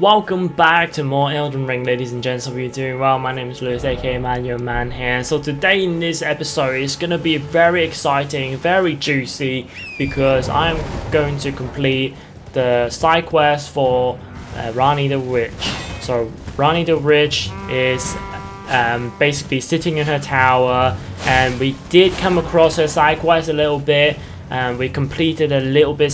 Welcome back to more Elden Ring, ladies and gents. Hope you're doing well. My name is Lewis, aka Manyouaman here. So today in this episode is going to be very exciting, very juicy, because I'm going to complete the side quest for Renner the Witch. So Renner the Witch is basically sitting in her tower, and we did come across her side quest a little bit, and we completed a little bit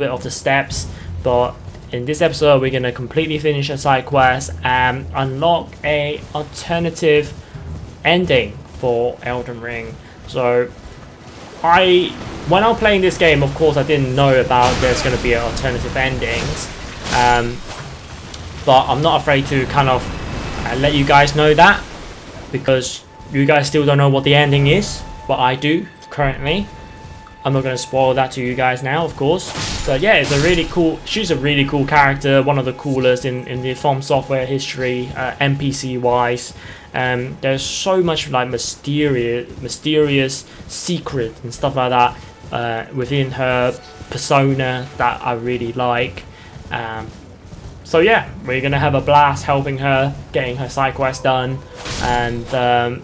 of the steps, but in this episode, we're going to completely finish a side quest and unlock a alternative ending for Elden Ring. So, when I'm playing this game, of course, I didn't know about there's going to be alternative endings. But I'm not afraid to kind of let you guys know that, because you guys still don't know what the ending is, but I do currently. I'm not going to spoil that to you guys now, of course. But yeah, it's a really cool. She's a really cool character, one of the coolest in the From Software history, NPC wise. There's so much like mysterious secret and stuff like that within her persona that I really like. So yeah, we're gonna have a blast helping her, getting her side quest done, and then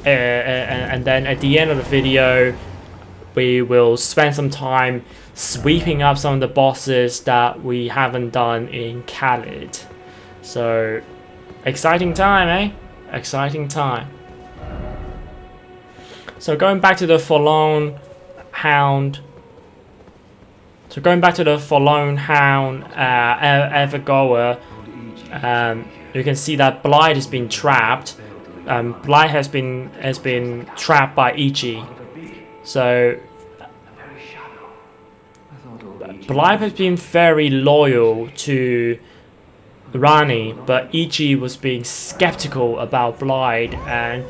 at the end of the video, we will spend some time sweeping up some of the bosses that we haven't done in Khalid. So, exciting time, eh? Exciting time. So going back to the Forlorn Hound. Evergoer, you can see that Blythe has been trapped. Blythe has been trapped by Ichi. So Blythe has been very loyal to Ranni, but Ichi was being skeptical about Blythe, and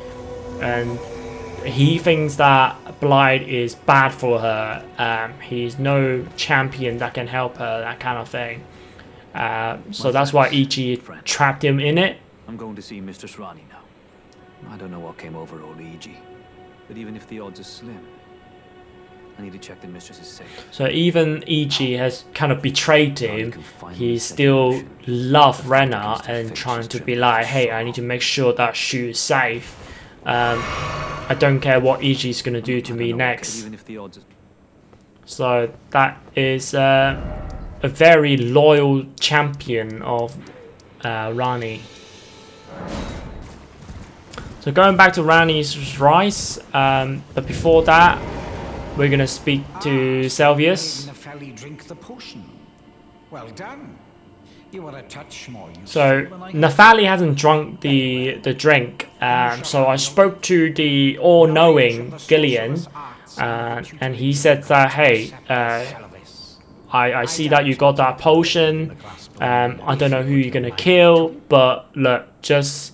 he thinks that Blythe is bad for her. He's no champion that can help her, that kind of thing. So that's why Ichi trapped him in it. I'm going to see Mistress Ranni now. I don't know what came over old Ichi, but even if the odds are slim, I need to check the mistress is safe. So even Ichi has kind of betrayed him. He still loves Renner and trying to be like, hey, I need to make sure that she is safe. I don't care what Ichi is going to do to me next. So that is a very loyal champion of Ranni. So going back to Ranni's rise, but before that, we're gonna speak to Selvius. Well done. You are a touch more useful. So Nephali hasn't drunk the drink, so I spoke to the all-knowing Gillian, and he said that, hey, I see that you got that potion. I don't know who you're gonna kill, but look, just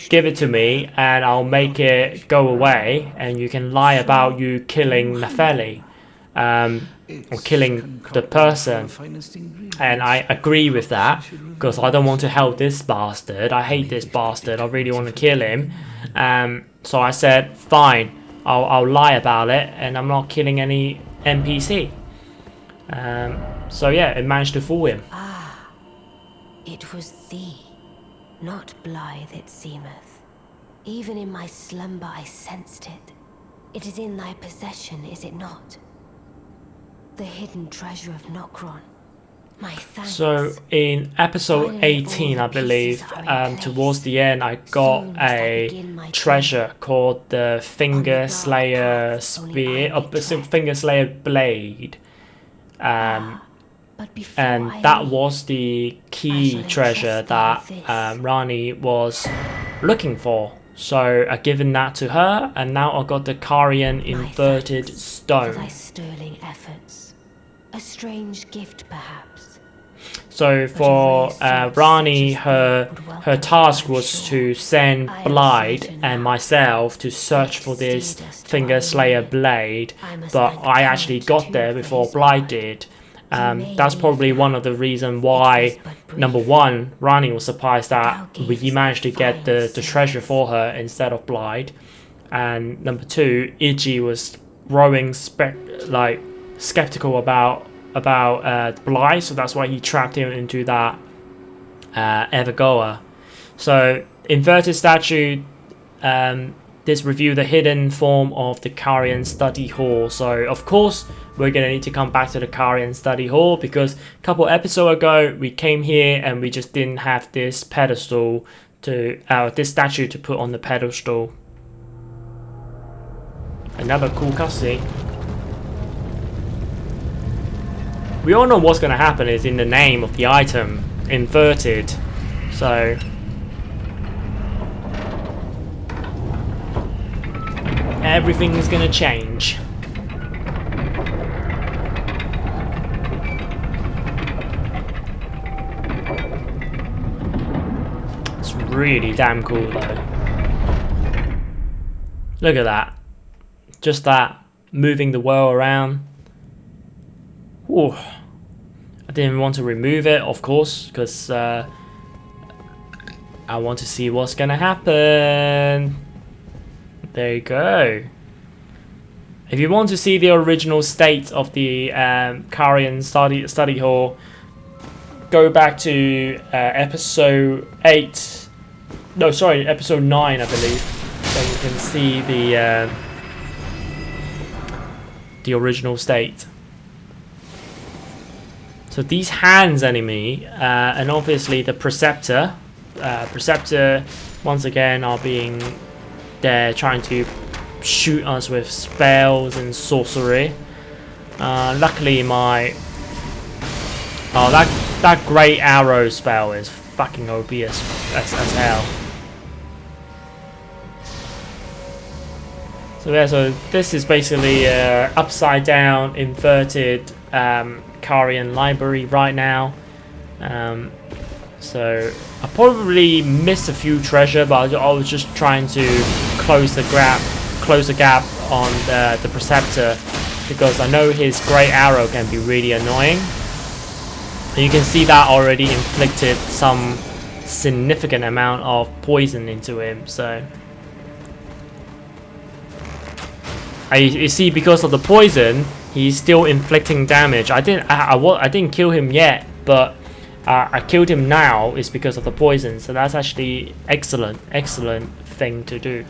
give it to me and I'll make it go away, and you can lie about you killing Nephali, or killing the person. And I agree with that, because I don't want to help this bastard. I hate this bastard. I really want to kill him. So I said, fine, I'll lie about it, and I'm not killing any NPC. So yeah, it managed to fool him. Ah, it was thee. Not Blythe, it seemeth. Even in my slumber I sensed it. It is in thy possession, is it not? The hidden treasure of Nokron. My thanks. So in episode 18, I believe, towards the end, I got a treasure called the Finger Slayer Spear, or Finger Slayer Blade. And that was the key treasure that Ranni was looking for. So I given that to her, and now I got the Carian inverted stone. For thy sterling efforts. A strange gift, perhaps. So for Ranni, her task was to send Blythe and myself to search for this Finger Slayer Blade, but I actually got there before Blythe did. That's probably one of the reasons why, number one, Ranni was surprised that we managed to get the treasure for her instead of Blythe, and number two, Ichi was growing skeptical about Blythe, so that's why he trapped him into that ever goer. So inverted statue. This review the hidden form of the Carian study hall. So of course we're gonna need to come back to the Carian study hall, because a couple episodes ago we came here and we just didn't have this pedestal to this statue to put on the pedestal. Another cool cutscene. We all know what's gonna happen is in the name of the item, inverted. So everything is gonna change. It's really damn cool though. Look at that. Just that, moving the world around. Ooh. I didn't want to remove it, of course, because I want to see what's gonna happen. There you go. If you want to see the original state of the Carian study hall, go back to episode 8. No, sorry, episode 9, I believe. So you can see the original state. So these hands enemy, and obviously the Preceptor. Preceptor, once again, are being... They're trying to shoot us with spells and sorcery. Luckily my... Oh, that great arrow spell is fucking OP as hell. So yeah, so this is basically upside down inverted Carian library right now. So I probably missed a few treasure, but I was just trying to close the gap on the Preceptor, because I know his great arrow can be really annoying. And you can see that already inflicted some significant amount of poison into him. So you see, because of the poison, he's still inflicting damage. I didn't kill him yet, but I killed him now is because of the poison. So that's actually excellent thing to do.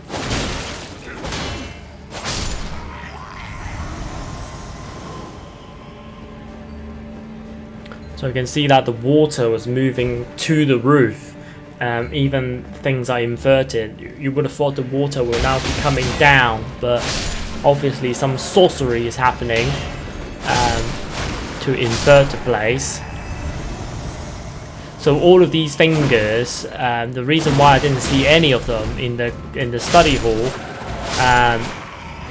So you can see that the water was moving to the roof. Even things are inverted. You would have thought the water will now be coming down, but obviously some sorcery is happening to invert the place. So all of these fingers, the reason why I didn't see any of them in the study hall,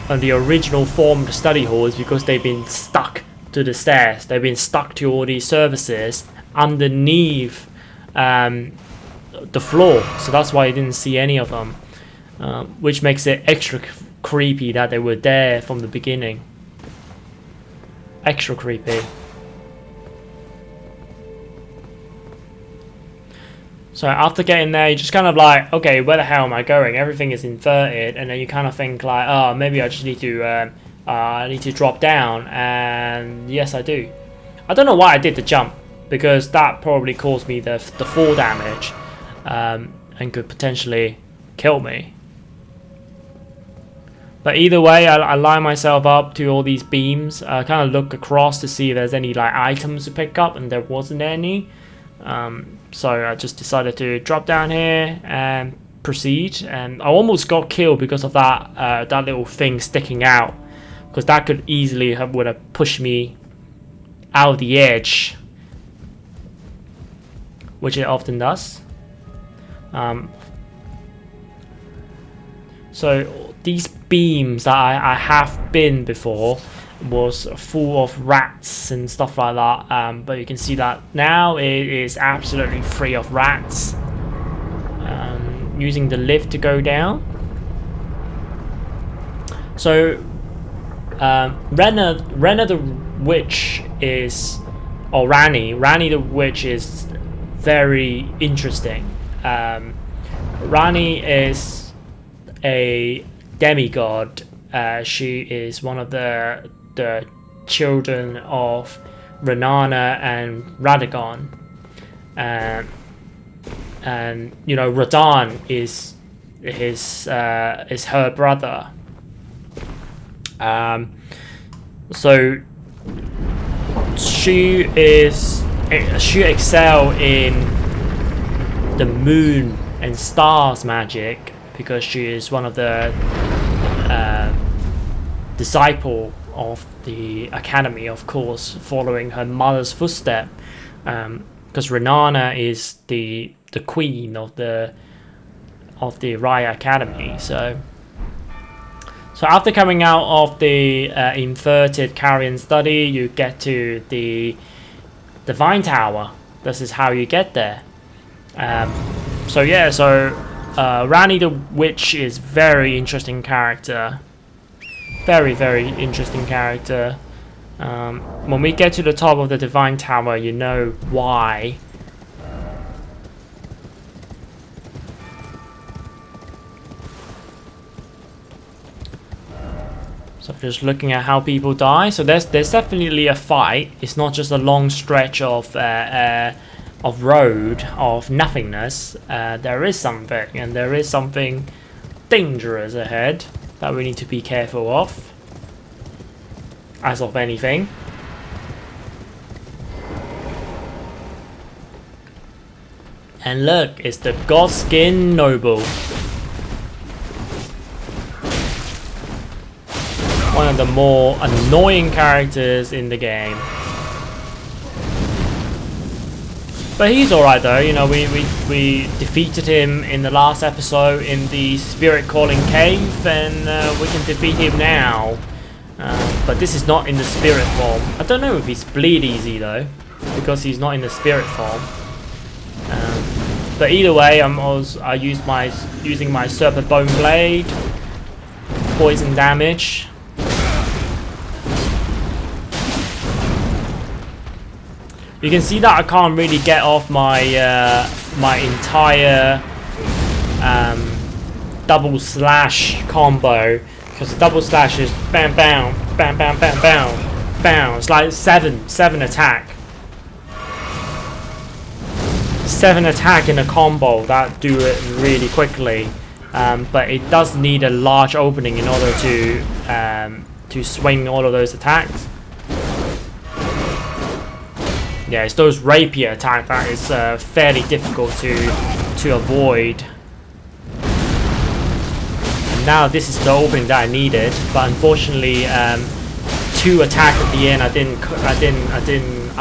on the original form of the study hall, is because they've been stuck to the stairs. They've been stuck to all these surfaces underneath the floor. So that's why I didn't see any of them, which makes it extra creepy that they were there from the beginning. Extra creepy. So after getting there, you're just kind of like, okay, where the hell am I going? Everything is inverted, and then you kind of think like, oh, maybe I just need to drop down, and yes, I do. I don't know why I did the jump, because that probably caused me the fall damage, and could potentially kill me. But either way, I line myself up to all these beams. I kind of look across to see if there's any like items to pick up, and there wasn't any. So I just decided to drop down here and proceed, and I almost got killed because of that that little thing sticking out, because that could easily would have pushed me out of the edge, which it often does. So these beams that I have been before was full of rats and stuff like that, but you can see that now it is absolutely free of rats. Using the lift to go down. So Renner the Witch is, or Ranni the Witch is very interesting. Ranni is a demigod. She is one of the children of Renana and Radagon. you know, Radahn is her brother. So she excel in the moon and stars magic because she is one of the disciple of the academy, of course, following her mother's footstep. Because Renana is the queen of the Raya Academy. So after coming out of the inverted carrion study, you get to the Divine Tower. This is how you get there. Ranni the Witch is very interesting character. Very, very interesting character. When we get to the top of the Divine Tower, you know why. So just looking at how people die. So there's definitely a fight. It's not just a long stretch of road of nothingness. There is something, and there is something dangerous ahead that we need to be careful of. As of anything. And look, it's the Godskin Noble. One of the more annoying characters in the game. But he's alright though, you know, we defeated him in the last episode in the Spirit Calling Cave, and we can defeat him now. But this is not in the spirit form. I don't know if he's bleed easy though, because he's not in the spirit form. But either way, using my Serpent Bone Blade, poison damage. You can see that I can't really get off my my entire double slash combo, because the double slash is bam bam bam bam bam bam bam. It's like seven attack. 7 attack in a combo that do it really quickly, but it does need a large opening in order to swing all of those attacks. Yeah, it's those rapier attack that is fairly difficult to avoid. And now this is the opening that I needed, but unfortunately, 2 attack at the end. I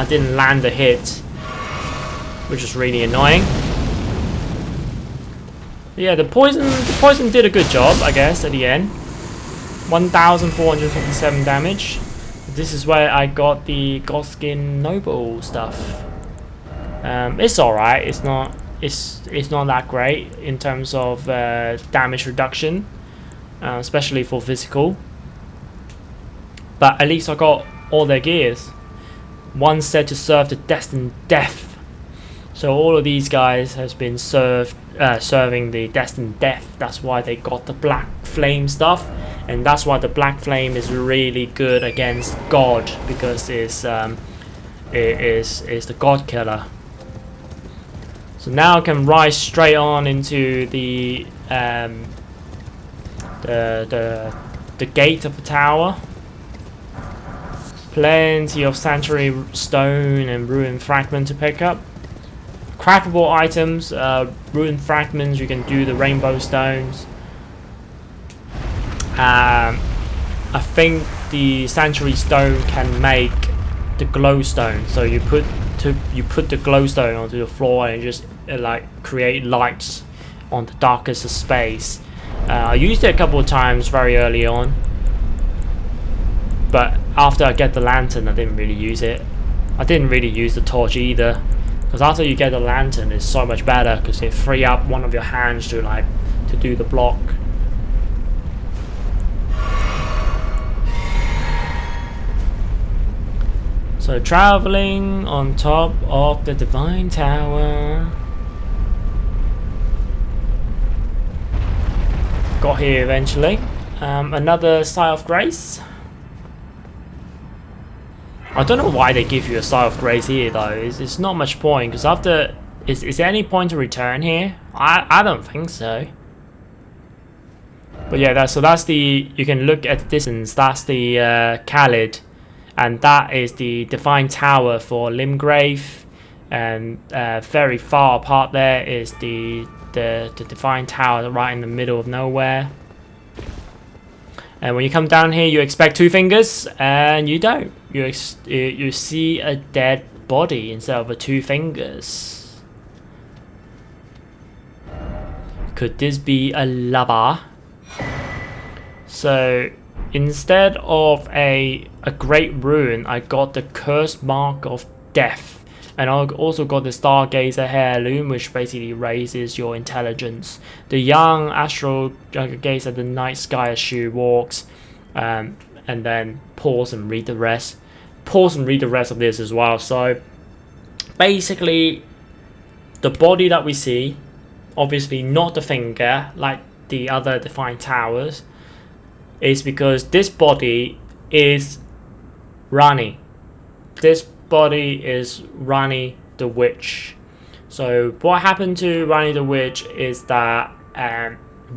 didn't land a hit, which is really annoying. But yeah, the poison did a good job, I guess, at the end. 1,457 damage. This is where I got the Godskin Noble stuff. It's alright. It's not that great in terms of damage reduction, especially for physical. But at least I got all their gears. One said to serve the destined death. So all of these guys has been serving the destined death. That's why they got the black flame stuff. And that's why the black flame is really good against God, because it is the God killer. So now I can rise straight on into the gate of the tower. Plenty of sanctuary stone and ruin fragment to pick up. Craftable items, ruin fragments. You can do the rainbow stones. I think the sanctuary stone can make the glowstone. So you put the glowstone onto the floor and just like create lights on the darkest of space. I used it a couple of times very early on, but after I get the lantern, I didn't really use it. I didn't really use the torch either, because after you get the lantern, it's so much better because it free up one of your hands to do the block. So traveling on top of the Divine Tower. Got here eventually. Another Sigh of Grace. I don't know why they give you a Sigh of Grace here though. It's not much point, because after Is there any point to return here? I don't think so. But yeah, that's the, you can look at the distance, that's the Khalid, and that is the Divine Tower for Limgrave, and very far apart there is the Divine Tower right in the middle of nowhere. And when you come down here, you expect 2 fingers, and you don't. You see a dead body instead of 2 fingers. Could this be a lava? So instead of a great rune, I got the cursed mark of death. And I also got the Stargazer heirloom, which basically raises your intelligence. The young astral gaze at the night sky as she walks, and then pause and read the rest. Pause and read the rest of this as well. So basically, the body that we see, obviously not the finger like the other Defined Towers, is because this body is Ranni. This body is Renner the Witch. So what happened to Renner the Witch is that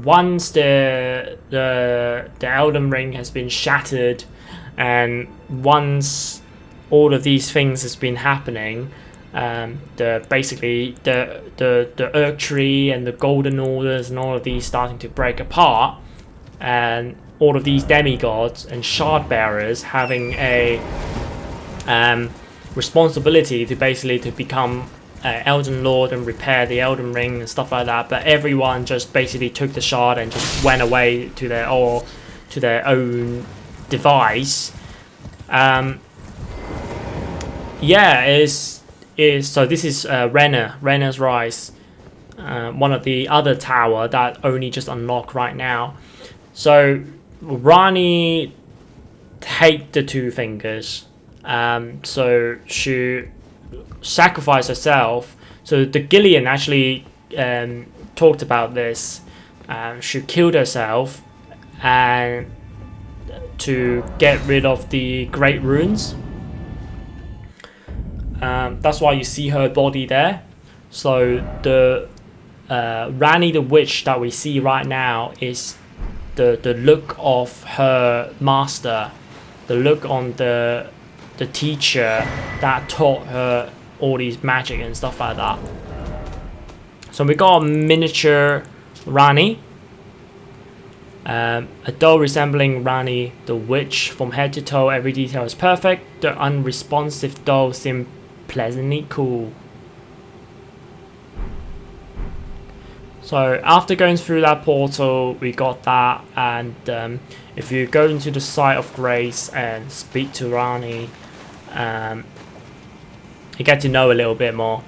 once the Elden Ring has been shattered, and once all of these things has been happening, basically the Earth Tree and the Golden Orders and all of these starting to break apart, and all of these demigods and shard bearers having a responsibility to basically to become Elden Lord and repair the Elden Ring and stuff like that, but everyone just basically took the shard and just went away to their own device. Yeah, so this is Renner's Rise, one of the other tower that only just unlocked right now. So Ranni hate the 2 fingers. So she sacrificed herself. So the Gillian actually talked about this. She killed herself and to get rid of the great runes. That's why you see her body there. So the Renner the Witch that we see right now is the look of her master, the look on the teacher that taught her all these magic and stuff like that. So we got a miniature Ranni, a doll resembling Renner the Witch. From head to toe, every detail is perfect. The unresponsive doll seemed pleasantly cool. So after going through that portal, we got that, and if you go into the site of grace and speak to Ranni, you get to know a little bit more.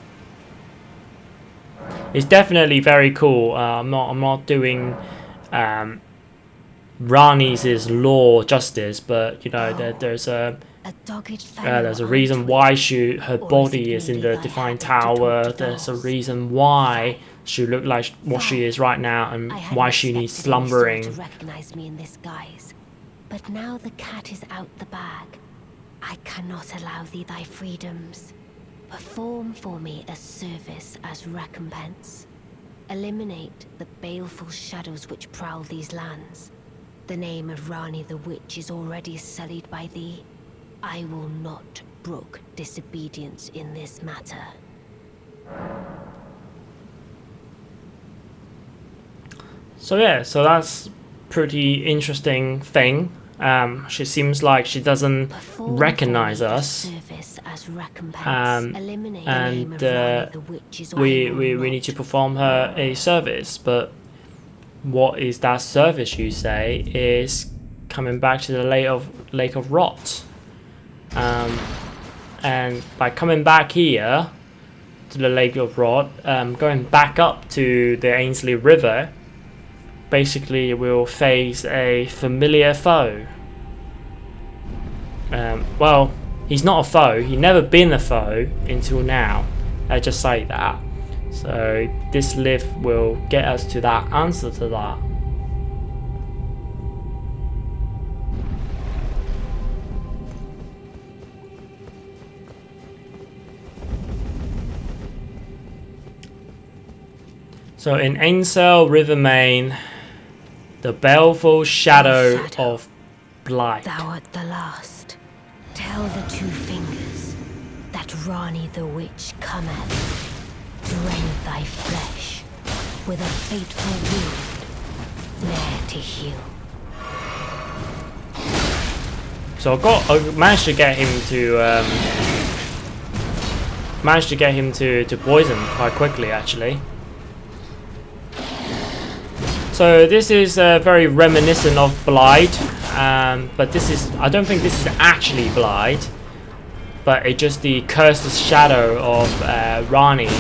It's definitely very cool. I'm not doing Ranni's lore justice, but you know there's a reason why her body is in the Defined Tower. There's a reason why she looked like what she is right now, and why she needs slumbering. To recognize me in this guise, but now the cat is out the bag. I cannot allow thee thy freedoms. Perform for me a service as recompense. Eliminate the baleful shadows which prowl these lands. The name of Renner the Witch is already sullied by thee. I will not brook disobedience in this matter. So yeah, so that's pretty interesting thing. She seems like she doesn't recognize us, and we need to perform her a service. But what is that service, you say? Is coming back to the Lake of Rot, and by coming back here to the Lake of Rot, going back up to the Ainsley River, basically we'll face a familiar foe. Well, he's not a foe. He's never been a foe until now. I just say that. So this lift will get us to that answer to that. So in Ainsel Rivermain, the baleful shadow of blight. Thou art the last. Tell the two fingers that Ranni the Witch cometh. Rend thy flesh with a fateful wound, ne'er to heal. So I managed to get him to poison quite quickly, actually. So this is very reminiscent of Blight, but I don't think this is actually Blight, but it's just the cursed shadow of Ranni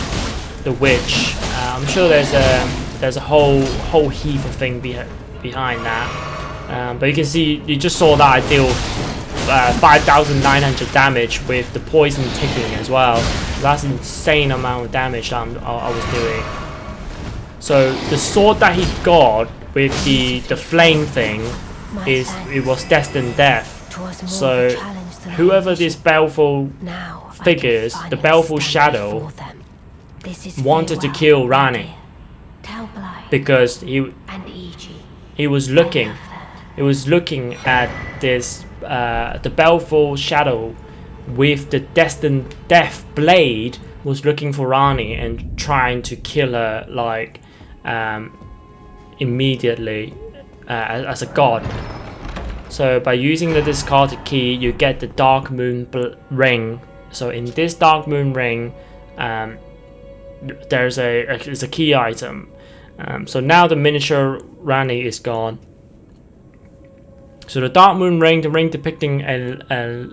the Witch. I'm sure there's a whole heap of thing behind that, but you can see, you just saw that I deal 5,900 damage with the poison ticking as well. That's an insane amount of damage that I was doing. So the sword that he got with the flame thing it was destined death. So whoever this baleful figures, the baleful shadow, wanted to kill Ranni because he was looking at this the baleful shadow with the destined death blade was looking for Ranni and trying to kill her like immediately as a god. So by using the discarded key, you get the Darkmoon ring. So in this Darkmoon ring, there's a key item. So now the miniature Ranni is gone. So the Darkmoon ring, the ring depicting a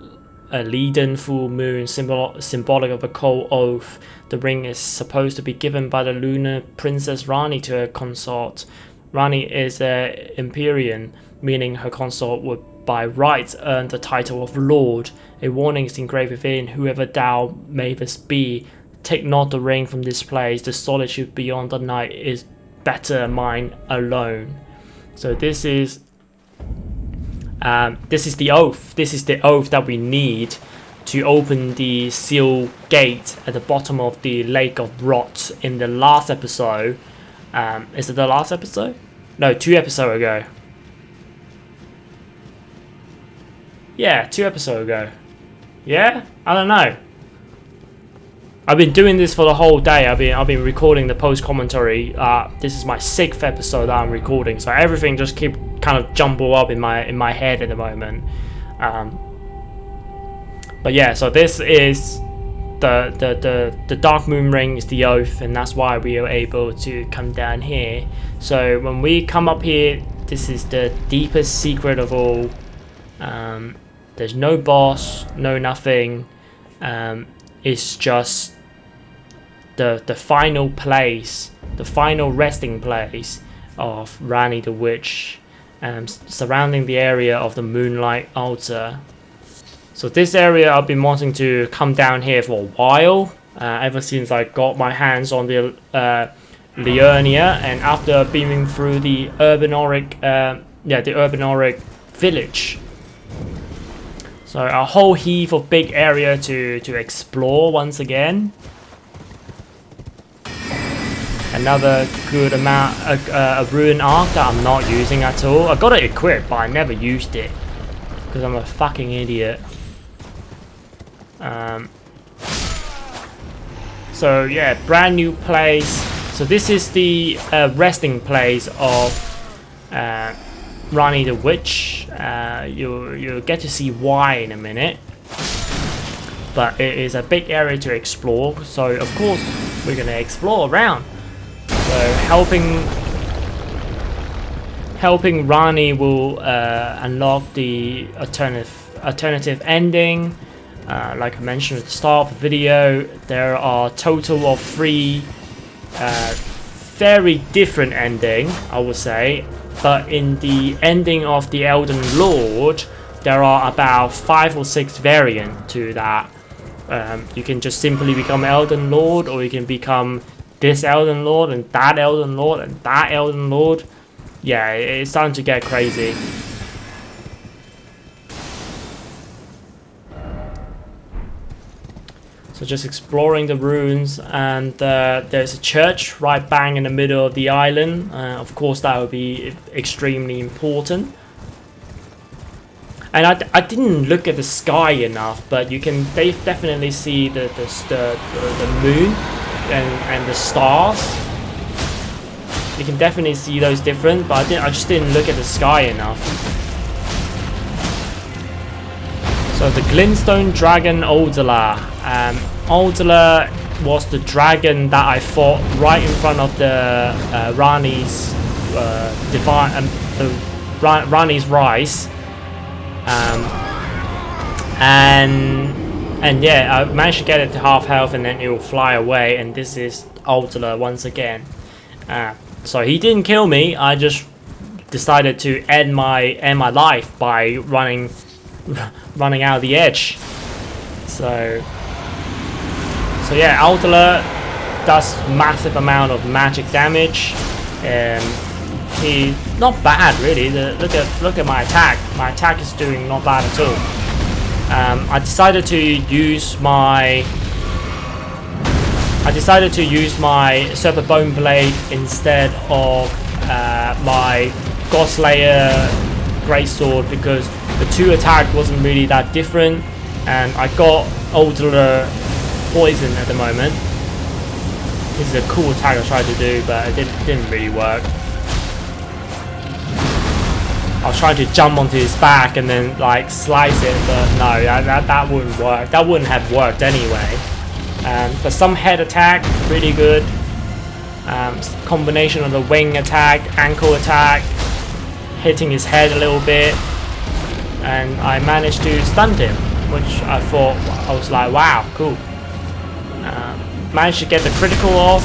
leaden full moon, symbolic of a cold oath. The ring is supposed to be given by the lunar princess Ranni to her consort. Ranni is an Empyrean, meaning her consort would by rights earn the title of Lord. A warning is engraved within: whoever thou mayest be, take not the ring from this place. The solitude beyond the night is better mine alone. So this is the oath. This is the oath that we need to open the seal gate at the bottom of the Lake of Rot in the last episode. Is it the last episode? No, 2 episodes ago. Yeah, 2 episodes ago. Yeah? I don't know. I've been doing this for the whole day. I've been recording the post commentary. This is my 6th episode that I'm recording, so everything just keep kind of jumble up in my head at the moment. But yeah, so this is the Darkmoon ring is the oath, and that's why we are able to come down here. So when we come up here, this is the deepest secret of all. There's no boss, no nothing. It's just the final place, the final resting place of Ranni the Witch, surrounding the area of the Moonlight Altar. So this area I've been wanting to come down here for a while, ever since I got my hands on the Liurnia, and after beaming through the Urbanoric, the Urbanoric village. So a whole heap of big area to explore once again. Another good amount, a rune arc that I'm not using at all. I got it equipped, but I never used it because I'm a fucking idiot. So yeah, brand new place. So this is the resting place of Ranni the Witch. You'll get to see why in a minute, but it is a big area to explore, so of course we're gonna explore around. So helping Ranni will unlock the alternative ending. Like I mentioned at the start of the video, there are a total of 3 very different ending, I would say. But in the ending of the Elden Lord, there are about 5 or 6 variants to that. You can just simply become Elden Lord, or you can become this Elden Lord, and that Elden Lord, and that Elden Lord. Yeah, it's starting to get crazy. So So just exploring the ruins, and there's a church right bang in the middle of the island. Of course, that would be extremely important. And I didn't look at the sky enough, but you can definitely see the moon and the stars. You can definitely see those different, but I just didn't look at the sky enough. So the Glintstone Dragon Aldala. Aldala was the dragon that I fought right in front of the Ranni's Ranni's Rise. And yeah, I managed to get it to half health, and then it will fly away. And this is Aldala once again. So he didn't kill me. I just decided to end my life by running out of the edge. So yeah, Aldala does massive amount of magic damage. He's not bad really. Look at my attack. My attack is doing not bad at all. I decided to use my Serpent Bone Blade instead of my Godslayer Greatsword, because the two attack wasn't really that different, and I got Aldala poison at the moment. This is a cool attack I tried to do, but it didn't really work. I was trying to jump onto his back and then like slice it, but no, that wouldn't work. That wouldn't have worked anyway. But some head attack, really good. Combination of the wing attack, ankle attack, hitting his head a little bit, and I managed to stun him, which I thought, I was like, wow, cool. Managed to get the critical off.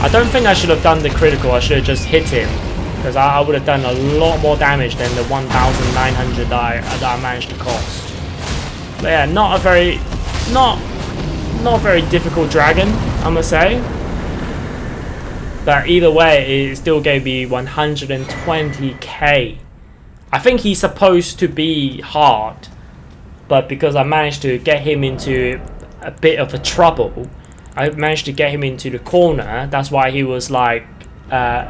I don't think I should have done the critical. I should have just hit him, because I would have done a lot more damage than the 1,900 that I managed to cost. But yeah, not a very difficult dragon, I must say. But either way, it still gave me 120k. I think he's supposed to be hard, but because I managed to get him into a bit of a trouble, I managed to get him into the corner. That's why he was like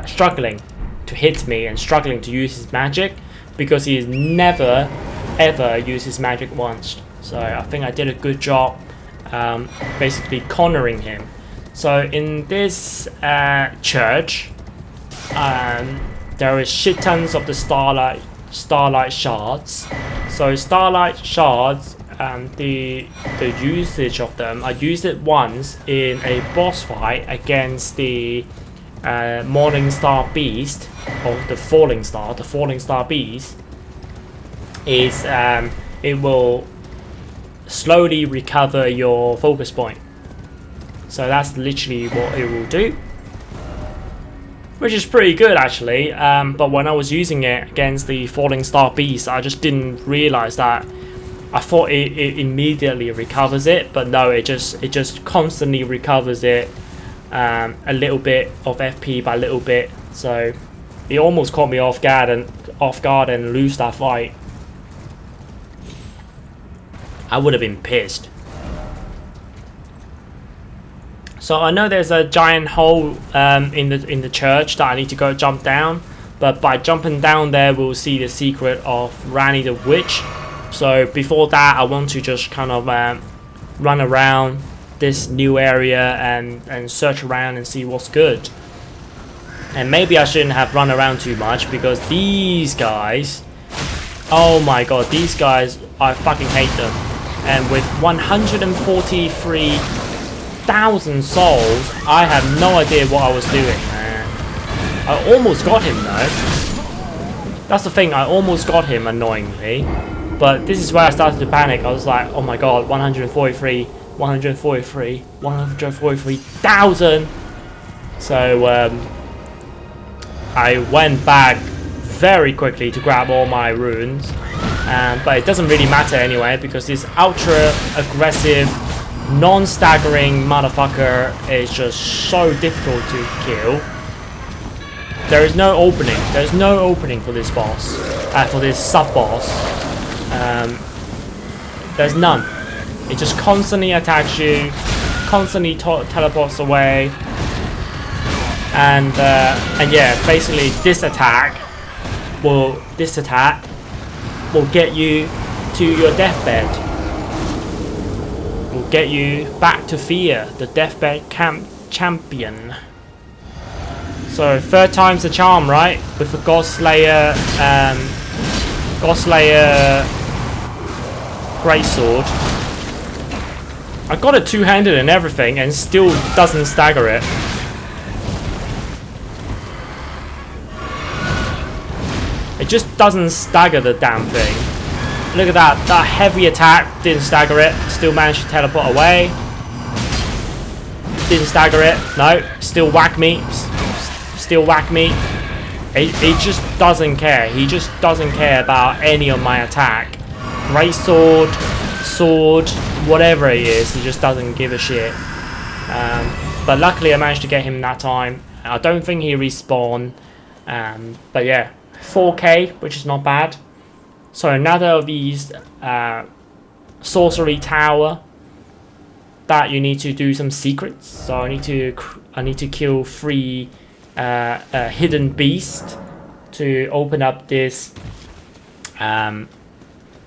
struggling to hit me and struggling to use his magic, because he's never ever used his magic once. So I think I did a good job basically cornering him. So in this church, there is shit tons of the starlight shards. So starlight shards, the usage of them, I used it once in a boss fight against the Morning Star Beast, or the Falling Star. The Falling Star Beast is it will slowly recover your focus point. So that's literally what it will do, which is pretty good actually. But when I was using it against the Falling Star Beast, I just didn't realize that. I thought it immediately recovers it, but no, it just constantly recovers it a little bit of FP by little bit. So it almost caught me off guard and lose that fight. I would have been pissed. So I know there's a giant hole in the church that I need to go jump down, but by jumping down there we'll see the secret of Renner the Witch. So before that, I want to just kind of run around this new area and search around and see what's good. And maybe I shouldn't have run around too much, because these guys, oh my god, these guys, I fucking hate them. And with 143,000 souls, I have no idea what I was doing, man. I almost got him though. That's the thing, I almost got him, annoyingly. But this is where I started to panic. I was like, oh my god, 143,000. So I went back very quickly to grab all my runes. But it doesn't really matter anyway, because this ultra aggressive, non-staggering motherfucker is just so difficult to kill. There is no opening. There's no opening for this boss, for this sub-boss. There's none. It just constantly attacks you, constantly teleports away, and yeah, basically this attack will get you to your deathbed. Will get you back to Fear, the deathbed champion. So 3rd time's the charm, right? With the Godslayer Greatsword. I got it two-handed and everything, and still doesn't stagger it. It just doesn't stagger the damn thing. Look at that. That heavy attack didn't stagger it. Still managed to teleport away. Didn't stagger it. No. Still whack me. Still whack me. He just doesn't care. He just doesn't care about any of my attack. Great sword, whatever it is, he just doesn't give a shit. But luckily I managed to get him that time. I don't think he respawned. But yeah, 4k, which is not bad. So another of these sorcery tower that you need to do some secrets. So I need to kill 3 hidden beasts to open up this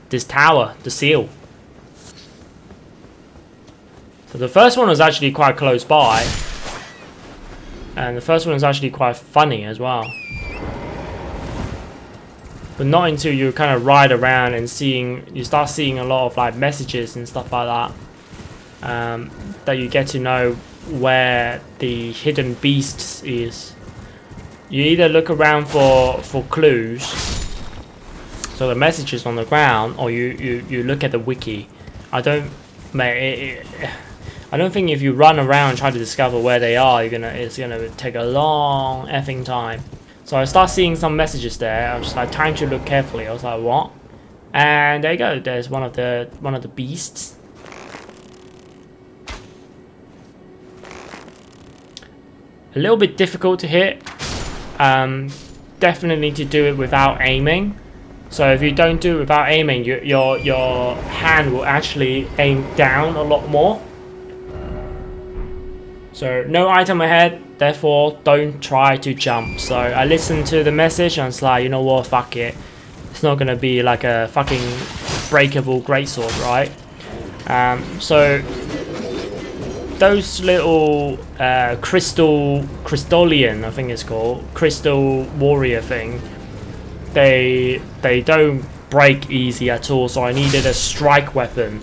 this tower, the seal. So the first one was actually quite close by, and the first one was actually quite funny as well. But not until you kind of ride around and you start seeing a lot of like messages and stuff like that, that you get to know where the hidden beasts is. You either look around for clues, so the messages on the ground, or you look at the wiki. I don't think if you run around and try to discover where they are, it's gonna take a long effing time. So I start seeing some messages there. I was just like, time to look carefully. I was like, what? And there you go. There's one of the beasts. A little bit difficult to hit. Definitely need to do it without aiming. So if you don't do it without aiming, your hand will actually aim down a lot more. So no item ahead, therefore don't try to jump. So I listened to the message and it's like, you know what, fuck it. It's not gonna be like a fucking breakable greatsword, right? So those little crystallian, I think it's called, crystal warrior thing, they don't break easy at all. So I needed a strike weapon.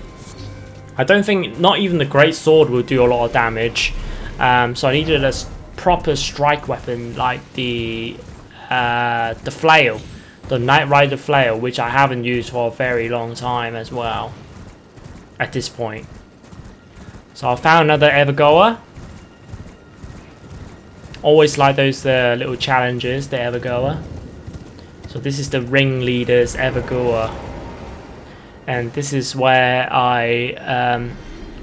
I don't think, not even the great sword will do a lot of damage. So I needed a proper strike weapon like the flail, the Knight Rider flail, which I haven't used for a very long time as well at this point. So I found another Evergoer. Always like those little challenges, the Evergoer. So this is the ringleader's Evergoer, and this is where I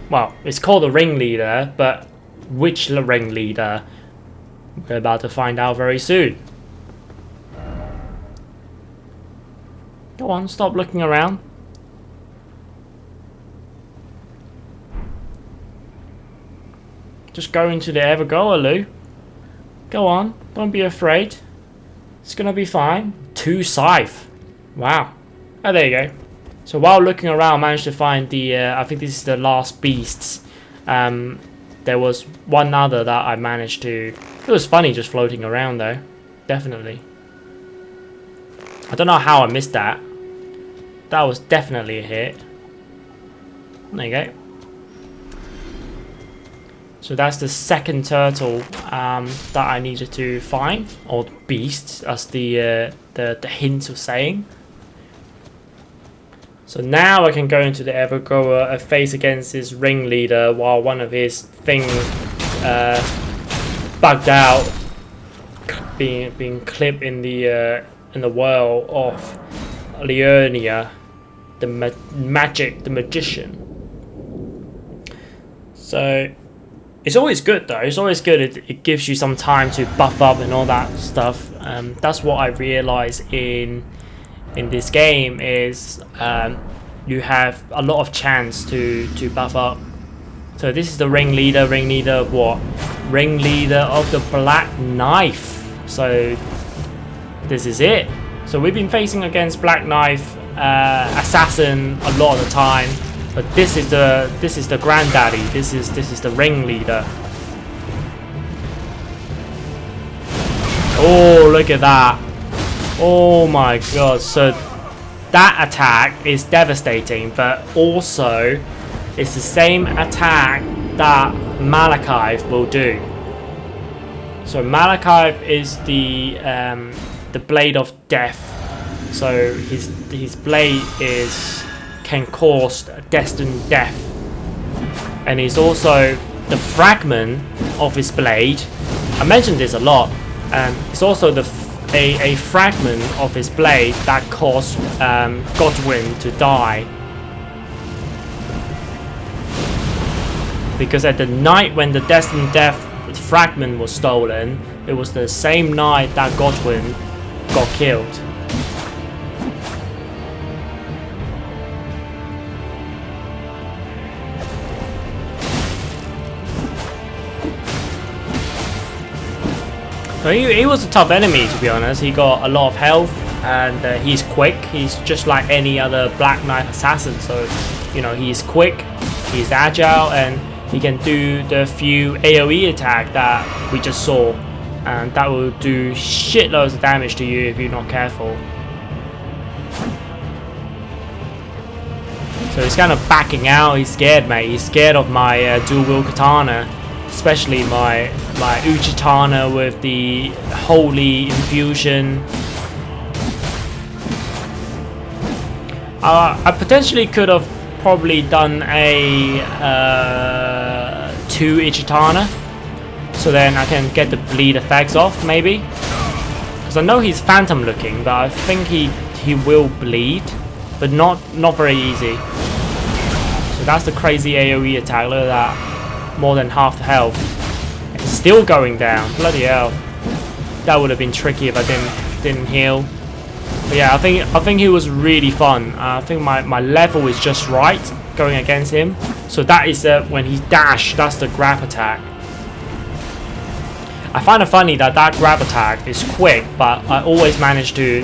well, it's called the ringleader, but which ringleader we're about to find out very soon. Go on, stop looking around. Just go into the Evergoer, Lou. Go on, don't be afraid. It's gonna be fine. 2 scythe. Wow. Oh, there you go. So while looking around, I managed to find the I think this is the last beasts. There was one other that I managed to... It was funny just floating around though. Definitely. I don't know how I missed that. That was definitely a hit. There you go. So that's the second turtle that I needed to find. Or beast, as the hint was saying. So now I can go into the Evergoer, face against his ringleader while one of his things bugged out, being clipped in the whirl of Leonia, the magician. So it's always good though. It's always good. It gives you some time to buff up and all that stuff. That's what I realized in this game is you have a lot of chance to buff up. So this is the ringleader of what? Ringleader of the Black Knife. So this is it. So we've been facing against Black Knife assassin a lot of the time, but this is the granddaddy. This is the ringleader. Oh, look at that. Oh my god. So that attack is devastating, but also it's the same attack that Malachite will do. So Malachite is the blade of death. So his blade can cause destined death, and he's also the fragment of his blade. I mentioned this a lot. It's also a fragment of his blade that caused Godwin to die. Because at the night when the Destined Death fragment was stolen, it was the same night that Godwin got killed. So he was a tough enemy, to be honest. He got a lot of health, and he's quick. He's just like any other Black Knight assassin. So, you know, he's quick, he's agile, and he can do the few AoE attack that we just saw, and that will do shitloads of damage to you if you're not careful. So he's kind of backing out. He's scared, mate. He's scared of my dual wield katana, especially my Uchitana with the holy infusion. I potentially could have probably done a 2 Ichitana, so then I can get the bleed effects off, maybe. Because I know he's phantom looking, but I think he will bleed, but not very easy. So that's the crazy AoE attack. Look at that, more than half the health. It's still going down. Bloody hell, that would have been tricky if I didn't heal. But yeah, I think he was really fun. I think my level is just right going against him. So that is when he dashed, that's the grab attack. I find it funny that grab attack is quick, but I always manage to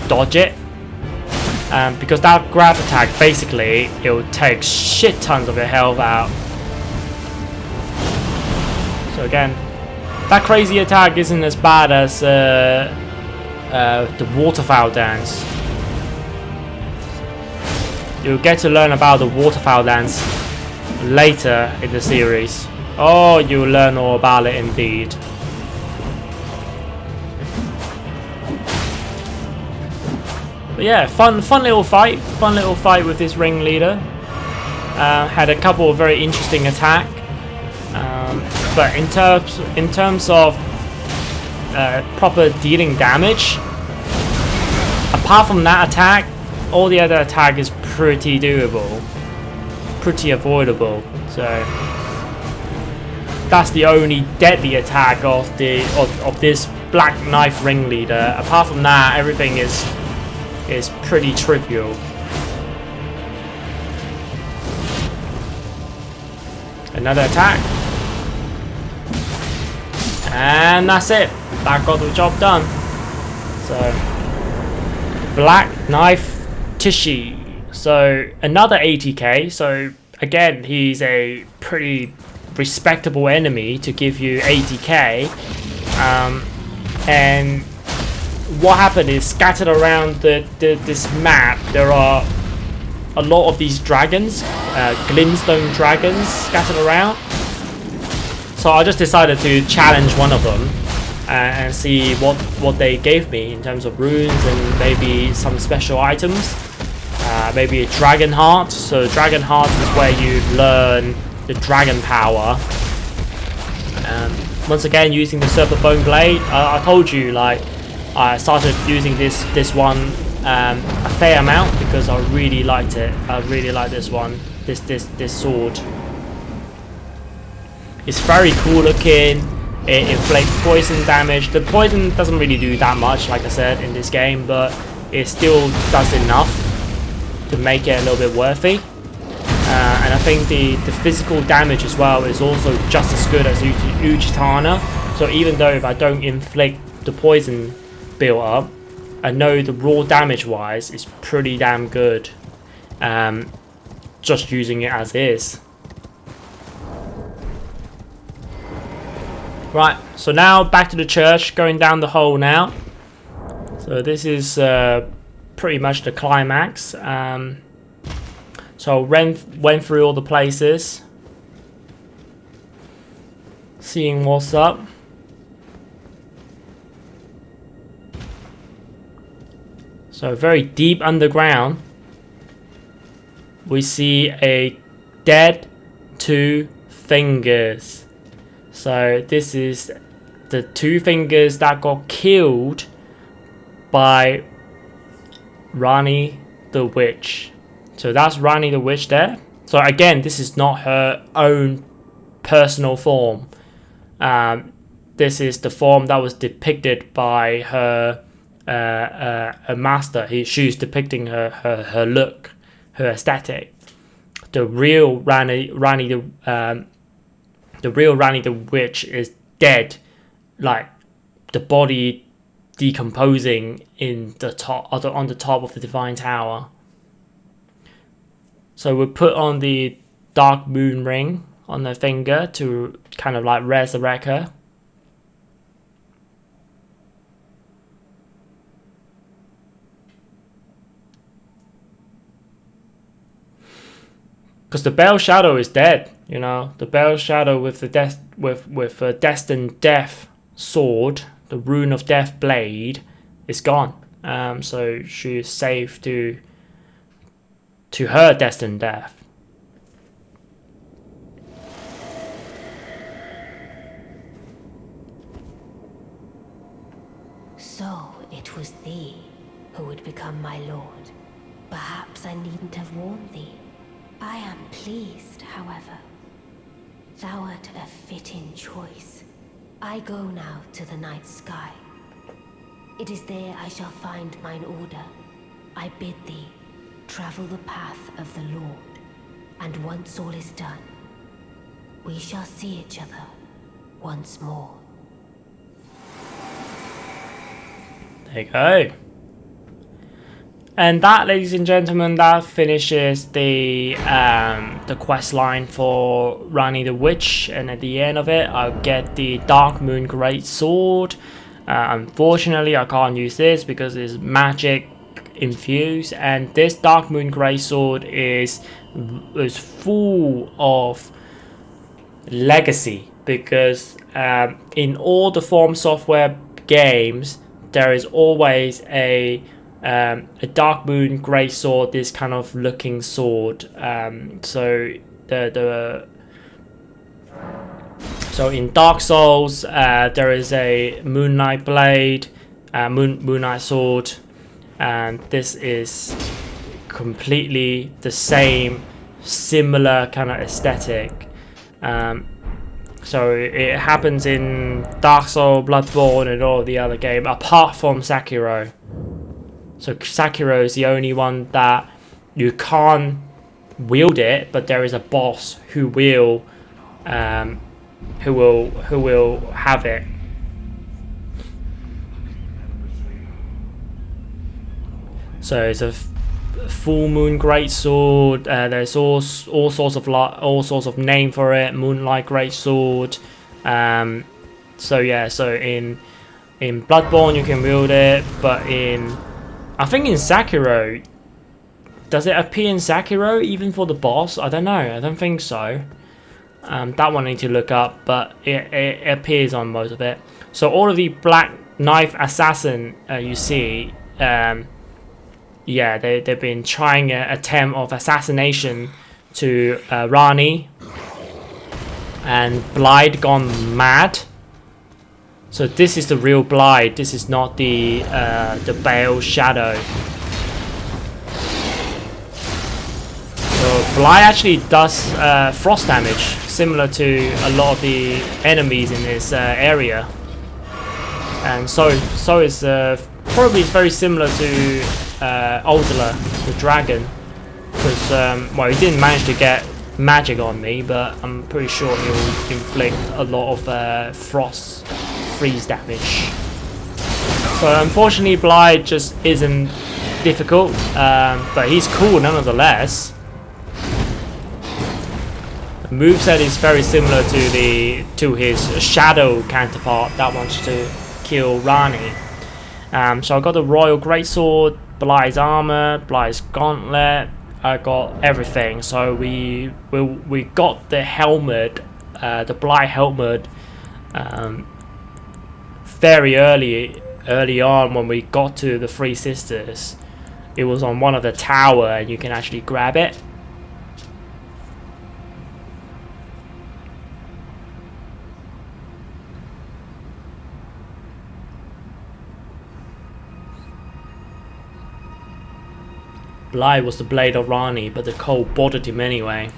dodge it. Because that grab attack, basically, it will take shit tons of your health out. So again, that crazy attack isn't as bad as the waterfowl dance. You'll get to learn about the waterfowl dance later in the series. Oh, you'll learn all about it indeed. But yeah, fun little fight. Fun little fight with this ringleader. Had a couple of very interesting attack. But in terms of proper dealing damage, apart from that attack, all the other attack is pretty doable, pretty avoidable. So that's the only deadly attack of this Black Knife ringleader. Apart from that, everything is pretty trivial. Another attack, and that's it. That got the job done. So Black Knife Tishi. So another 80k. So again, he's a pretty respectable enemy to give you 80k. And what happened is, scattered around this map, there are a lot of these dragons, glintstone dragons scattered around. So I just decided to challenge one of them and see what they gave me in terms of runes and maybe some special items. Maybe a dragon heart. So dragon heart is where you learn the dragon power. Once again, using the serpent bone blade. I told you, like, I started using this one a fair amount because I really liked it. I really like this one, this sword. It's very cool looking. It inflicts poison damage. The poison doesn't really do that much, like I said, in this game, but it still does enough. to make it a little bit worthy. And I think the physical damage as well is also just as good as Uchitana. So even though if I don't inflict the poison build up, I know the raw damage wise is pretty damn good. Just using it as is. Right, so now back to the church, going down the hole now. So this is pretty much the climax. So went through all the places, seeing what's up. So very deep underground, we see a dead 2 fingers. So this is the 2 fingers that got killed by Ranni the Witch. So that's Ranni the Witch there. So again, this is not her own personal form. This is the form that was depicted by her master. She's depicting her look, her aesthetic. The real Ranni the Witch is dead, like the body decomposing in the top, on the top of the Divine Tower. So we put on the Darkmoon ring on the finger to kind of like resurrect her. Because the Bell Shadow is dead, you know. The Bell Shadow with the with a Destined Death sword, the Rune of Death blade, is gone. So she's safe to her Destined Death. So it was thee who would become my lord. Perhaps I needn't have warned thee. I am pleased, however. Thou art a fitting choice. I go now to the night sky. It is there I shall find mine order. I bid thee travel the path of the Lord, and once all is done, we shall see each other once more. There you go. And that, ladies and gentlemen, that finishes the quest line for Ranni the Witch. And at the end of it, I'll get the Darkmoon Great Sword. Unfortunately, I can't use this because it's magic infused, and this Darkmoon Great Sword is full of legacy, because in all the From Software games, there is always a Darkmoon Great Sword, this kind of looking sword. So in Dark Souls, there is a Moonlight Blade, Moonlight Sword, and this is completely the same, similar kind of aesthetic. So it happens in Dark Souls, Bloodborne, and all the other games, apart from Sekiro. So Sekiro is the only one that you can't wield it, but there is a boss who will have it. So it's a full moon great sword. There's all sorts of name for it. Moonlight great sword. So yeah. So in Bloodborne you can wield it, but I think in Sekiro, does it appear in Sekiro even for the boss? I don't know. I don't think so. That one I need to look up, but it appears on most of it. So all of the Black Knife Assassin you see. Yeah, they've been trying an attempt of assassination to Ranni, and Blade gone mad. So this is the real Blade. This is not the Bale Shadow. So Blade actually does frost damage, similar to a lot of the enemies in this area, and so is probably very similar to Aldala, the dragon. because well, he didn't manage to get magic on me, but I'm pretty sure he'll inflict a lot of frost freeze damage. So unfortunately Blythe just isn't difficult, but he's cool nonetheless. The moveset is very similar to his shadow counterpart that wants to kill Ranni. So I got the Royal Greatsword, Blythe's armor, Blythe's gauntlet. I got everything. So we got the helmet, the Blythe helmet, very early on when we got to the Three Sisters. It was on one of the tower, and you can actually grab it. Blythe was the blade of Ranni, but the cold bothered him anyway.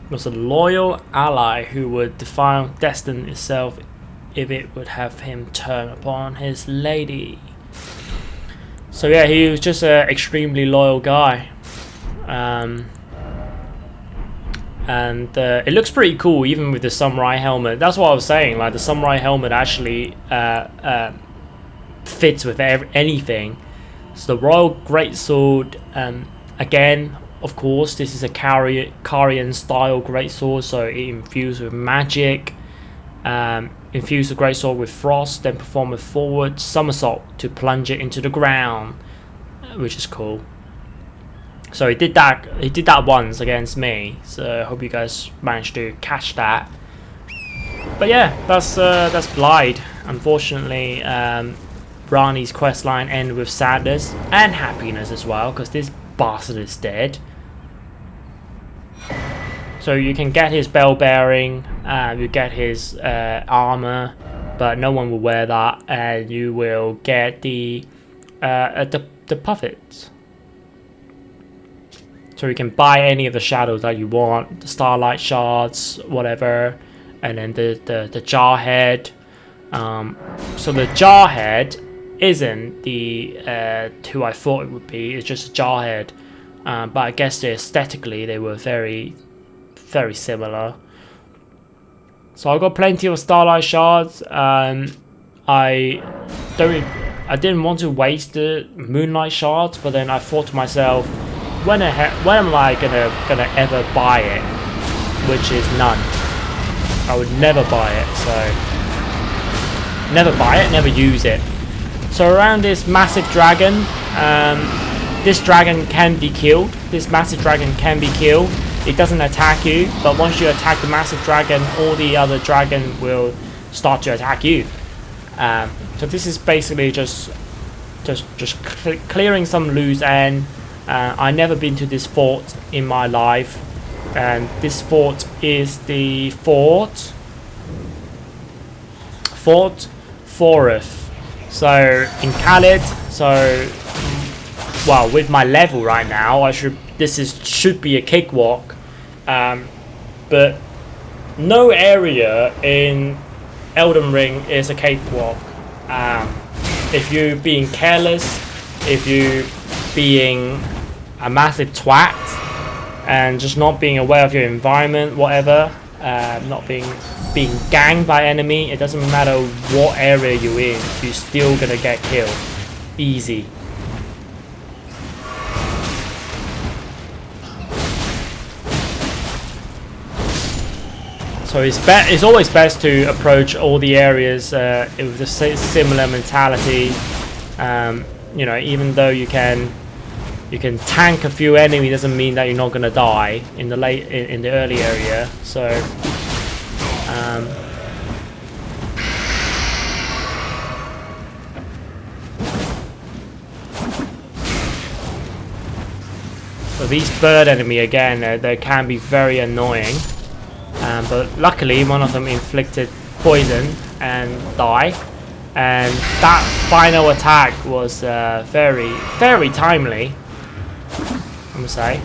It was a loyal ally who would defy destiny itself if it would have him turn upon his lady. So yeah, he was just an extremely loyal guy. And it looks pretty cool even with the samurai helmet. That's what I was saying, like the samurai helmet actually fits with anything. So the Royal Greatsword, again, of course, this is a Karian style greatsword, so it infused with magic. Infuse the greatsword with frost, then perform a forward somersault to plunge it into the ground, which is cool. So he did that once against me, so I hope you guys managed to catch that. But yeah, that's Blythe. Unfortunately, Ranni's questline ended with sadness and happiness as well, because this bastard is dead. So you can get his bell bearing, you get his armor, but no one will wear that, and you will get the puppets. So you can buy any of the shadows that you want, the starlight shards, whatever, and then the jar head. So the jar head isn't the who I thought it would be. It's just a jar head, but I guess aesthetically they were very similar. So I got plenty of starlight shards. I didn't want to waste the moonlight shards, but then I thought to myself, when am I gonna ever buy it? Which is none. I would never buy it, so never buy it, never use it. So around this massive dragon, this dragon can be killed. This massive dragon can be killed. It doesn't attack you, but once you attack the massive dragon, all the other dragon will start to attack you. So this is basically just clearing some loose end. I never been to this fort in my life, and this fort is the Fort Forest. So in Khalid, so well, with my level right now, this should be a cakewalk, but no area in Elden Ring is a cakewalk. If you're being careless, if you being a massive twat and just not being aware of your environment, whatever, not being ganged by enemy, it doesn't matter what area you're in, you're still gonna get killed easy. So it's always best to approach all the areas with a similar mentality. You know, even though you can tank a few enemies, doesn't mean that you're not gonna die in the early area. So so these bird enemy again, they can be very annoying, but luckily one of them inflicted poison and died. And that final attack was very timely, I'm gonna say.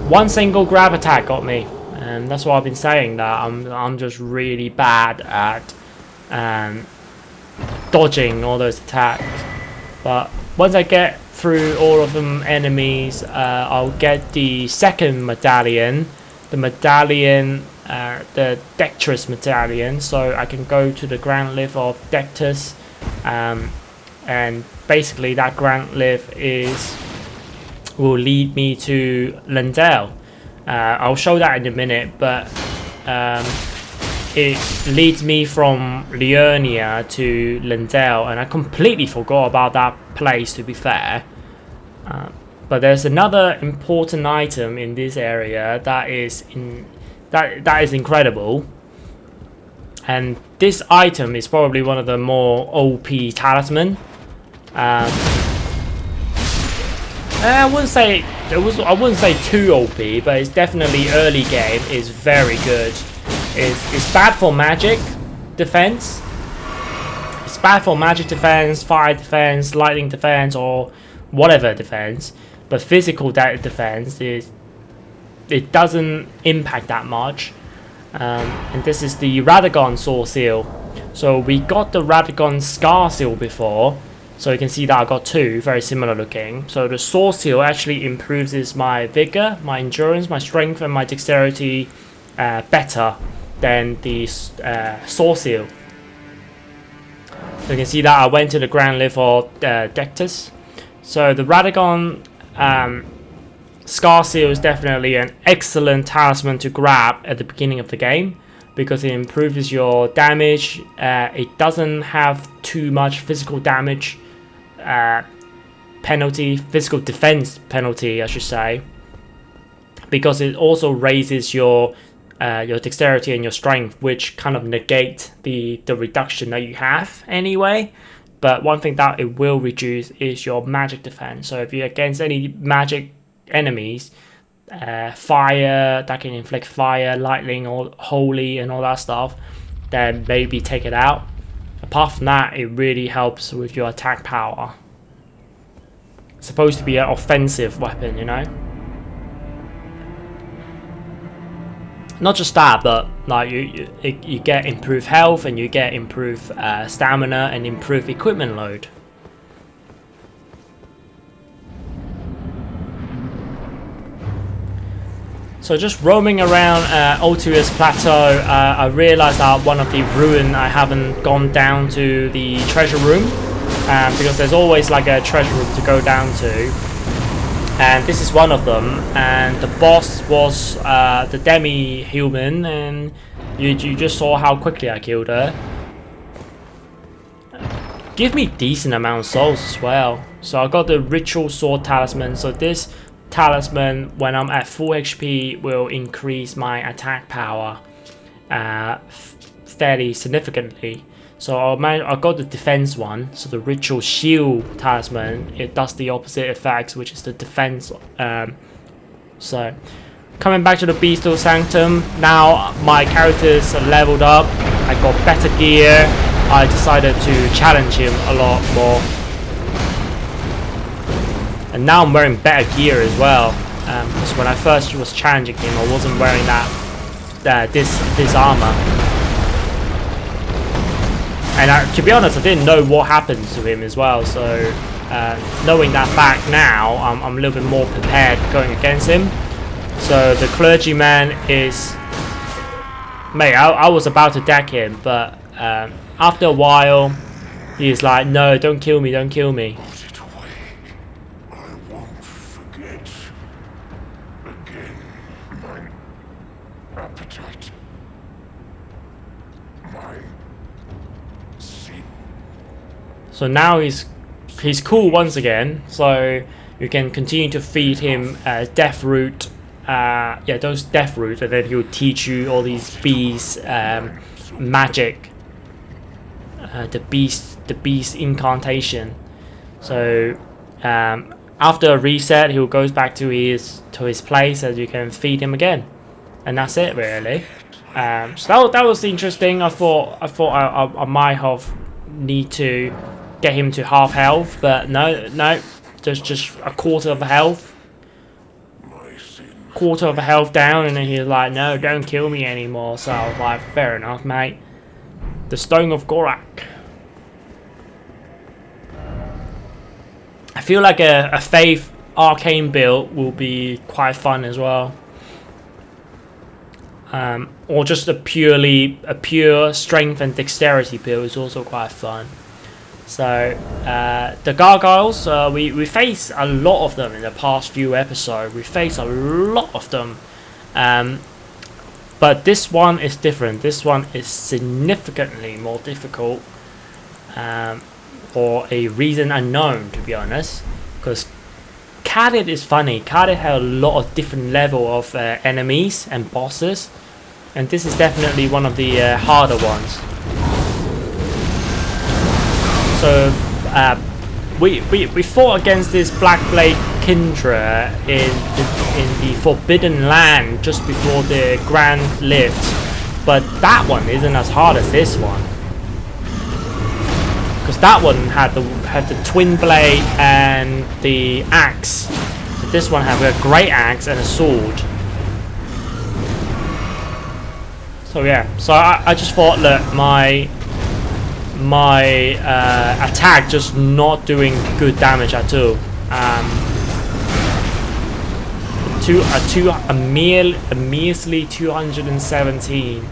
One single grab attack got me, and that's why I've been saying that I'm just really bad at dodging all those attacks. But once I get through all of them enemies, I'll get the second medallion, the Dexterous medallion, so I can go to the Grand Lift of Dectus, and basically that Grand Lift will lead me to Lendale. I'll show that in a minute, but it leads me from Liurnia to Lendale, and I completely forgot about that place, to be fair. But there's another important item in this area that is incredible, and this item is probably one of the more OP talisman. I wouldn't say too OP, but it's definitely early game is very good. It's bad for magic defense. It's bad for magic defense, fire defense, lightning defense, or whatever defense. But physical defense it doesn't impact that much. And this is the Radagon Sword Seal. So we got the Radagon Scar Seal before. So you can see that I got two, very similar looking. So the Sword Seal actually improves my vigor, my endurance, my strength, and my dexterity better than the Sword Seal. So you can see that I went to the Grand Lift of Dectus. So the Radagon Scar Seal is definitely an excellent talisman to grab at the beginning of the game, because it improves your damage. It doesn't have too much physical damage penalty, physical defense penalty I should say, because it also raises your dexterity and your strength, which kind of negate the reduction that you have anyway. But one thing that it will reduce is your magic defense. So if you're against any magic enemies, fire that can inflict fire, lightning, or holy and all that stuff, then maybe take it out. Apart from that, it really helps with your attack power. It's supposed to be an offensive weapon, you know. Not just that, but like you get improved health, and you get improved stamina and improved equipment load. So just roaming around Ultius Plateau, I realized that one of the ruins I haven't gone down to the treasure room, because there's always like a treasure room to go down to. And this is one of them, and the boss was the demi-human, and you just saw how quickly I killed her. Give me decent amount of souls as well. So I got the Ritual Sword Talisman, so this talisman, when I'm at full HP, will increase my attack power fairly significantly. So I got the defense one, so the Ritual Shield Talisman, it does the opposite effects, which is the defense. So coming back to the Beastal Sanctum, now my characters are leveled up, I got better gear, I decided to challenge him a lot more. And now I'm wearing better gear as well, because when I first was challenging him, I wasn't wearing this armor. And to be honest, I didn't know what happened to him as well, so knowing that fact now, I'm a little bit more prepared going against him. So the clergyman is... Mate, I was about to deck him, but after a while, he's like, no, don't kill me, don't kill me. Put it away. I won't forget. Again, my appetite. My sin. So now he's cool once again, so you can continue to feed him death root, those death root, and then he'll teach you all these beast magic, the beast incantation. So after a reset, he'll goes back to his place, and you can feed him again, and that's it really. So that was interesting. I thought I might have need to get him to half health, but no, just a quarter of health. quarter of a health down, and then he's like, no, don't kill me anymore. So I was like, fair enough, mate. The Stone of Gorak. I feel like a Faith Arcane build will be quite fun as well. Or just a pure strength and dexterity build is also quite fun. So the Gargoyles, we face a lot of them in the past few episodes. We face a lot of them, but this one is different. This one is significantly more difficult, for a reason unknown, to be honest. Because Khalid is funny. Khalid had a lot of different level of enemies and bosses, and this is definitely one of the harder ones. So we fought against this Blackblade Kindra in the Forbidden Land just before the Grand Lift, but that one isn't as hard as this one, because that one had the twin blade and the axe. So this one has a great axe and a sword. So yeah, so I just thought, look, my attack just not doing good damage at all. A measly 217.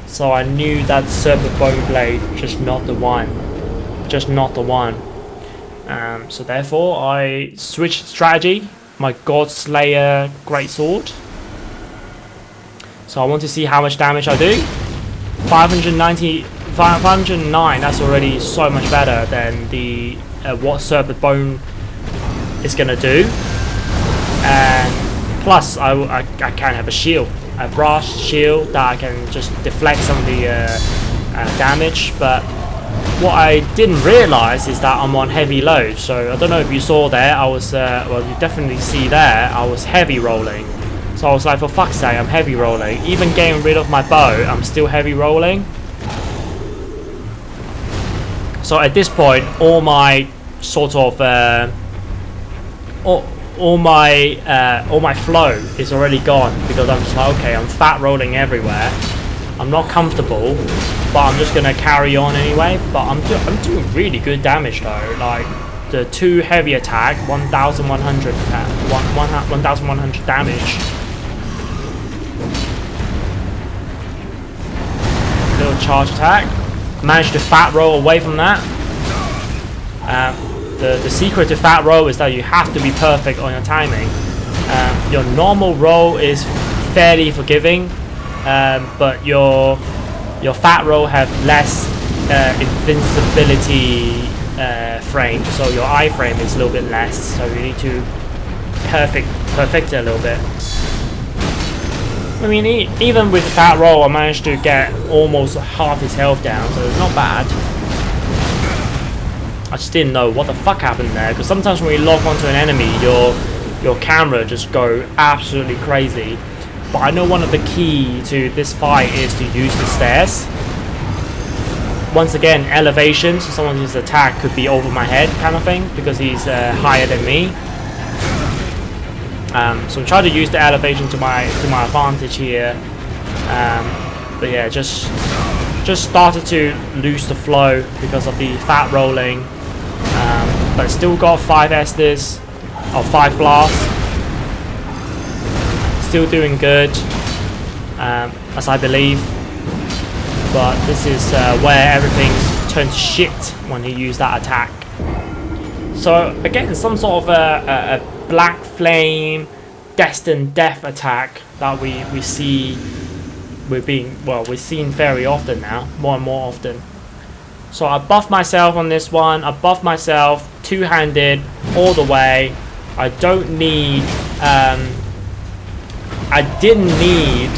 So I knew that Serpent Bone Blade just not the one. So therefore I switched strategy. My God Slayer Greatsword. So I want to see how much damage I do. 509, that's already so much better than the what Serpent Bone is gonna do. And plus I can have a shield, a brass shield that I can just deflect some of the damage. But what I didn't realize is that I'm on heavy load. So I don't know if you saw there, I was well, you definitely see there, I was heavy rolling. So I was like, for fuck's sake, I'm heavy rolling. Even getting rid of my bow, I'm still heavy rolling. So at this point, all my sort of all my flow is already gone, because I'm just like, okay, I'm fat rolling everywhere. I'm not comfortable, but I'm just gonna carry on anyway. But I'm doing really good damage though. Like the 2 heavy attack, 1,100 damage. Little charge attack. Managed to fat roll away from that. The secret to fat roll is that you have to be perfect on your timing. Your normal roll is fairly forgiving, but your fat roll have less invincibility frame, so your iframe is a little bit less. So you need to perfect it a little bit. I mean, even with fat roll, I managed to get almost half his health down, so it's not bad. I just didn't know what the fuck happened there, because sometimes when you lock onto an enemy, your camera just go absolutely crazy. But I know one of the key to this fight is to use the stairs. Once again, elevation, so someone's attack could be over my head kind of thing, because he's higher than me. So I'm trying to use the elevation to my advantage here, but yeah, just started to lose the flow because of the fat rolling, but still got 5 Esthers or 5 blasts, still doing good, as I believe. But this is where everything turned to shit when he used that attack. So again, some sort of a Black Flame Destined Death attack that we're seeing very often now, more and more often. So I buffed myself on this one. I buffed myself two-handed all the way. I don't need I didn't need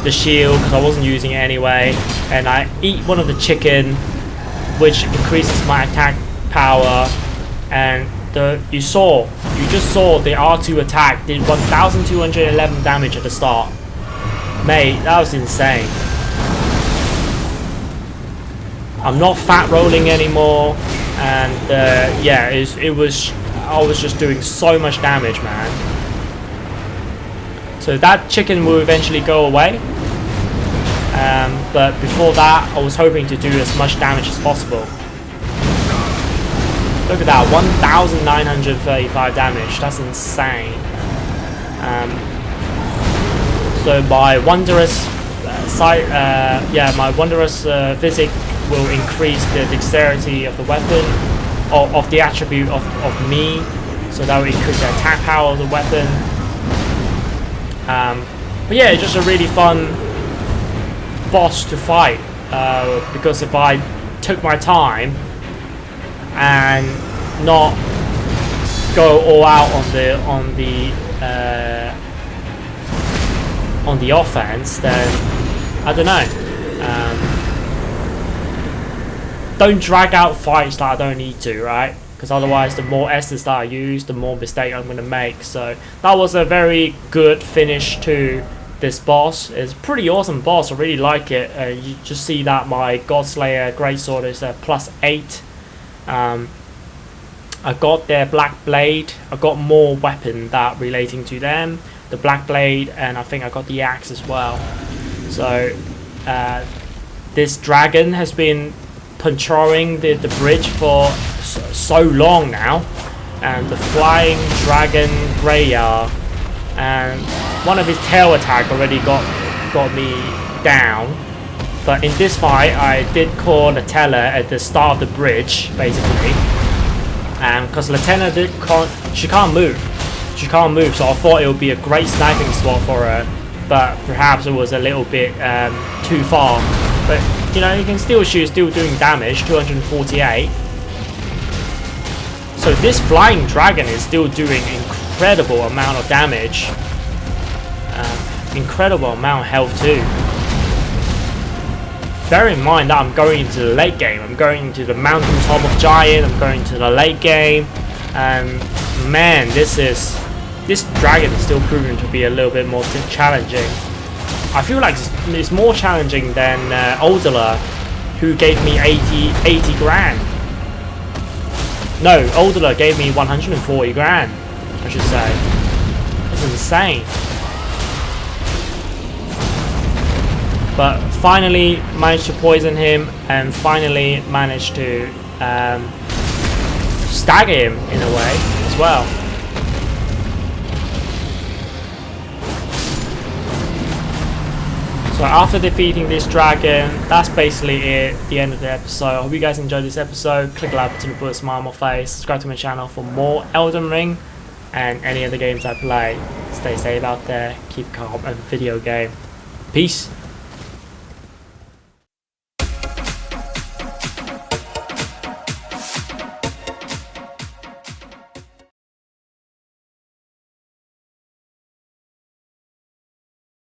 the shield because I wasn't using it anyway, and I eat one of the chicken, which increases my attack power. And you just saw the R2 attack did 1,211 damage at the start. Mate, that was insane. I'm not fat rolling anymore, and yeah, I was just doing so much damage, man. So that chicken will eventually go away. But before that, I was hoping to do as much damage as possible. Look at that, 1,935 damage. That's insane. So my wondrous my wondrous physic will increase the dexterity of the weapon, or of the attribute of me. So that will increase the attack power of the weapon. But yeah, it's just a really fun boss to fight, because if I took my time and not go all out on the offense, then I don't know. Don't drag out fights that I don't need to, right? Because otherwise, the more S's that I use, the more mistake I'm gonna make. So that was a very good finish to this boss. It's a pretty awesome boss. I really like it. You just see that my Godslayer Greatsword is a +8. I got their Black Blade. I got more weapon that relating to them. The Black Blade, and I think I got the axe as well. So this dragon has been patrolling the bridge for so long now, and the flying dragon Greyar, and one of his tail attack already got me down. But in this fight, I did call Latella at the start of the bridge, basically, because Latella she can't move. She can't move, so I thought it would be a great sniping spot for her, but perhaps it was a little bit too far. But you know, you can still shoot, still doing damage, 248. So this flying dragon is still doing incredible amount of damage, incredible amount of health too. Bear in mind that I'm going into the late game. I'm going into the mountaintop of giant. I'm going to the late game, and man, this dragon is still proving to be a little bit more challenging. I feel like it's more challenging than Oldula, who gave me 80 grand. No, Oldula gave me 140 grand, I should say. That's insane. But finally managed to poison him, and finally managed to stagger him in a way as well. So after defeating this dragon, that's basically it, the end of the episode. I hope you guys enjoyed this episode. Click the like button to put a smile on my face. Subscribe to my channel for more Elden Ring and any other games I play. Stay safe out there, keep calm, and video game. Peace.